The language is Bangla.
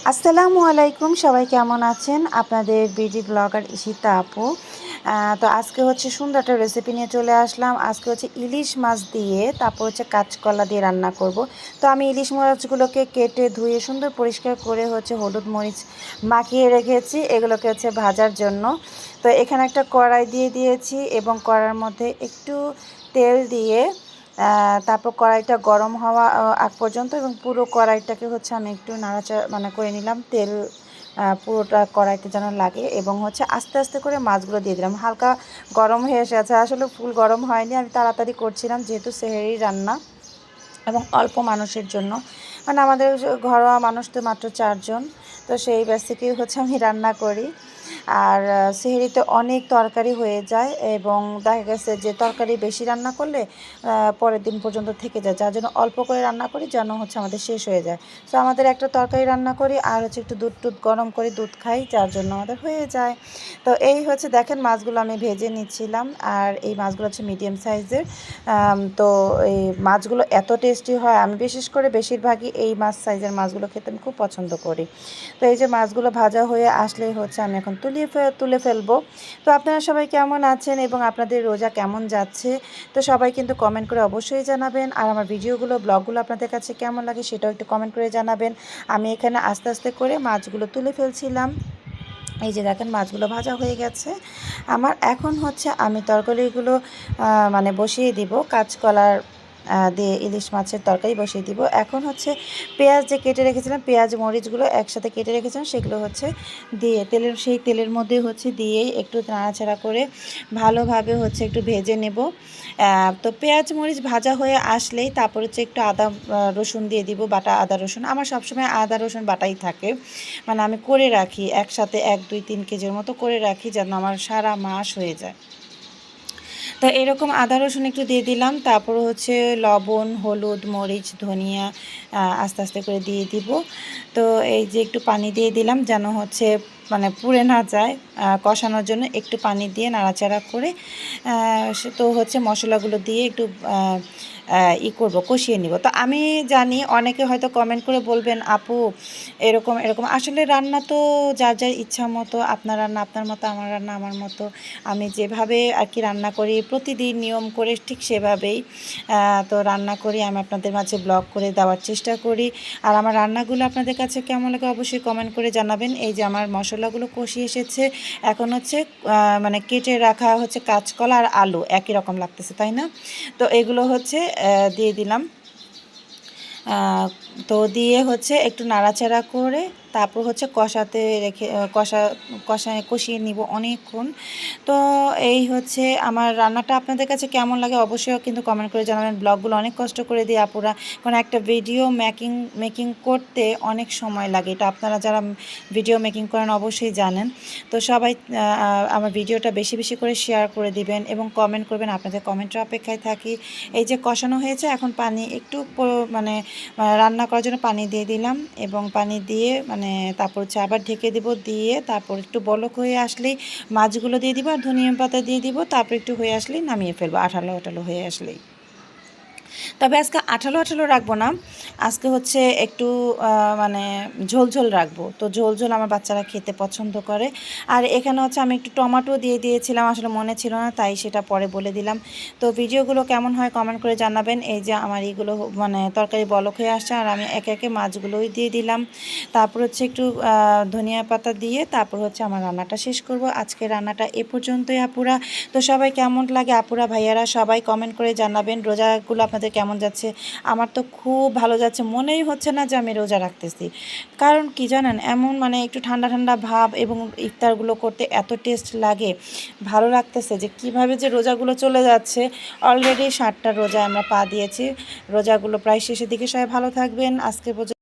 আসসালামু আলাইকুম, সবাই কেমন আছেন? আপনাদের বিউটি ব্লগার ঈশিতা আপু। তো আজকে হচ্ছে সুন্দর একটা রেসিপি নিয়ে চলে আসলাম। আজকে হচ্ছে ইলিশ মাছ দিয়ে তারপর হচ্ছে কাঁচকলা দিয়ে রান্না করব। তো আমি ইলিশ মাছগুলোকে কেটে ধুয়ে সুন্দর পরিষ্কার করে হচ্ছে হলুদ মরিচ মাখিয়ে রেখেছি, এগুলোকে হচ্ছে ভাজার জন্য। তো এখানে একটা কড়াই দিয়ে দিয়েছি এবং কড়াইয়ের মধ্যে একটু তেল দিয়ে তারপর কড়াইটা গরম হওয়া আগ পর্যন্ত এবং পুরো কড়াইটাকে হচ্ছে আমি একটু নাড়াচাড়া করে নিলাম। তেল পুরোটা কড়াইতে যেন লাগে এবং হচ্ছে আস্তে আস্তে করে মাছগুলো দিয়ে দিলাম। হালকা গরম হয়ে এসেছে, আসলে ফুল গরম হয়নি, আমি তাড়াতাড়ি করছিলাম যেহেতু সেহরি রান্না এবং অল্প মানুষের জন্য। মানে আমাদের ঘরোয়া মানুষ তো মাত্র 4 জন, তো সেই ব্যাস থেকেই হচ্ছে আমি রান্না করি। আর সেহরিতে অনেক তরকারি হয়ে যায় এবং দেখা গেছে যে তরকারি বেশি রান্না করলে পরের দিন পর্যন্ত থেকে যায়, যার জন্য অল্প করে রান্না করি যেন হচ্ছে আমাদের শেষ হয়ে যায়। তো আমাদের একটা তরকারি রান্না করি আর হচ্ছে একটু দুধ টুধ গরম করে দুধ খাই, যার জন্য আমাদের হয়ে যায়। তো এই হচ্ছে দেখেন মাছগুলো আমি ভেজে নিচ্ছিলাম, আর এই মাছগুলো হচ্ছে মিডিয়াম সাইজের। তো এই মাছগুলো এত টেস্টি হয়, আমি বিশেষ করে বেশিরভাগই এই মাছ সাইজের মাছগুলো খেতে আমি খুব পছন্দ করি। তো এই যে মাছগুলো ভাজা হয়ে আসলেই হচ্ছে আমি এখন তুলে ফেলবো। তো আপনারা সবাই কেমন আছেন এবং আপনাদের রোজা কেমন যাচ্ছে? তো সবাই কিন্তু কমেন্ট করে অবশ্যই জানাবেন, আর আমার ভিডিওগুলো ব্লগগুলো আপনাদের কাছে কেমন লাগে সেটাও একটু কমেন্ট করে জানাবেন। আমি এখানে আস্তে আস্তে করে মাছগুলো তুলে ফেলছিলাম। এই যে দেখেন মাছগুলো ভাজা হয়ে গেছে আমার। এখন হচ্ছে আমি তরকারিগুলো বসিয়ে দিব, কাঁচকলার দিয়ে ইলিশ মাছের তরকারি বসিয়ে দিব। এখন হচ্ছে পেঁয়াজ যে কেটে রেখেছিলাম, পেঁয়াজ মরিচগুলো একসাথে কেটে রেখেছিলাম, সেগুলো হচ্ছে দিয়ে সেই তেলের মধ্যে হচ্ছে দিয়েই একটু নাড়াচাড়া করে ভালোভাবে হচ্ছে একটু ভেজে নেব। তো পেঁয়াজ মরিচ ভাজা হয়ে আসলেই তারপর হচ্ছে একটু আদা রসুন দিয়ে দিব, বাটা আদা রসুন। আমার সবসময় আদা রসুন বাটাই থাকে, মানে আমি করে রাখি একসাথে 1-2-3 কেজির মতো করে রাখি যেন আমার সারা মাস হয়ে যায়। তো এরকম আদা রসুন একটু দিয়ে দিলাম, তারপর হচ্ছে লবণ, হলুদ, মরিচ, ধনিয়া আস্তে আস্তে করে দিয়ে দিব। তো এই যে একটু পানি দিয়ে দিলাম যেন হচ্ছে পুড়ে না যায়, কষানোর জন্য একটু পানি দিয়ে নাড়াচাড়া করে তো হচ্ছে মশলাগুলো দিয়ে একটু করব, কষিয়ে নিব। তো আমি জানি অনেকে হয়তো কমেন্ট করে বলবেন আপু এরকম এরকম, আসলে রান্না তো যার যার ইচ্ছা মতো, আপনার রান্না আপনার মতো, আমার রান্না আমার মতো। আমি যেভাবে আর কি রান্না করি প্রতিদিন নিয়ম করে ঠিক সেভাবেই তো রান্না করি, আমি আপনাদের মাঝে ব্লগ করে দেওয়ার চেষ্টা করি। আর আমার রান্নাগুলো আপনাদের কাছে কেমন লাগে অবশ্যই কমেন্ট করে জানাবেন। এই যে আমার মশলাগুলো কষিয়ে এসেছে, এখন হচ্ছে কেটে রাখা হচ্ছে কাঁচকলা আর আলু একই রকম লাগতেছে, তাই না? তো এগুলো হচ্ছে দিয়ে দিলাম। তো দিয়ে হচ্ছে একটু নাড়াচাড়া করে তারপর হচ্ছে কষাতে রেখে কষিয়ে নিব অনেকক্ষণ। তো এই হচ্ছে আমার রান্নাটা আপনাদের কাছে কেমন লাগে অবশ্যই কিন্তু কমেন্ট করে জানাবেন। ব্লগগুলো অনেক কষ্ট করে দিই আপুরা, কারণ একটা ভিডিও মেকিং করতে অনেক সময় লাগে, এটা আপনারা যারা ভিডিও মেকিং করেন অবশ্যই জানেন। তো সবাই আমার ভিডিওটা বেশি বেশি করে শেয়ার করে দিবেন এবং কমেন্ট করবেন, আপনাদের কমেন্টের অপেক্ষায় থাকি। এই যে কষানো হয়েছে, এখন পানি একটু রান্না করার জন্য পানি দিয়ে দিলাম এবং পানি দিয়ে তারপর হচ্ছে আবার ঢেকে দিব, দিয়ে তারপর একটু বলক হয়ে আসলেই মাছগুলো দিয়ে দিব আর ধনিয়া পাতা দিয়ে দিব, তারপর একটু হয়ে আসলেই নামিয়ে ফেলবো, আঠালো আঠালো হয়ে আসলেই। তবে আজকে আঠালো আঠালো রাখবো না, আজকে হচ্ছে একটু ঝোল ঝোল রাখবো। তো ঝোল ঝোল আমার বাচ্চারা খেতে পছন্দ করে। আর এখানে হচ্ছে আমি একটু টমেটো দিয়ে দিয়েছিলাম, আসলে মনে ছিল না তাই সেটা পরে বলে দিলাম। তো ভিডিওগুলো কেমন হয় কমেন্ট করে জানাবেন। এই যে আমার এইগুলো তরকারি বলক হয়ে আসছে আর আমি একে একে মাছগুলোই দিয়ে দিলাম, তারপর হচ্ছে একটু ধনিয়া পাতা দিয়ে তারপর হচ্ছে আমার রান্নাটা শেষ করব। আজকে রান্নাটা এ পর্যন্তই আপুরা। তো সবাই কেমন লাগে আপুরা ভাইয়ারা সবাই কমেন্ট করে জানাবেন। রোজাগুলো আপনাদের কেমন যাচ্ছে? আমার তো খুব ভালো যাচ্ছে, মনেই হচ্ছে না যে আমি রোজা রাখতেছি। কারণ কি জানেন, এমন একটু ঠান্ডা ঠান্ডা ভাব এবং ইফতারগুলো করতে এত টেস্ট লাগে, ভালো লাগতেছে যে কিভাবে যে রোজাগুলো চলে যাচ্ছে। অলরেডি 7টা রোজা আমরা পা দিয়েছি, রোজাগুলো প্রায় শেষের দিকে। সবাই ভালো থাকবেন, আজকে পর্যন্ত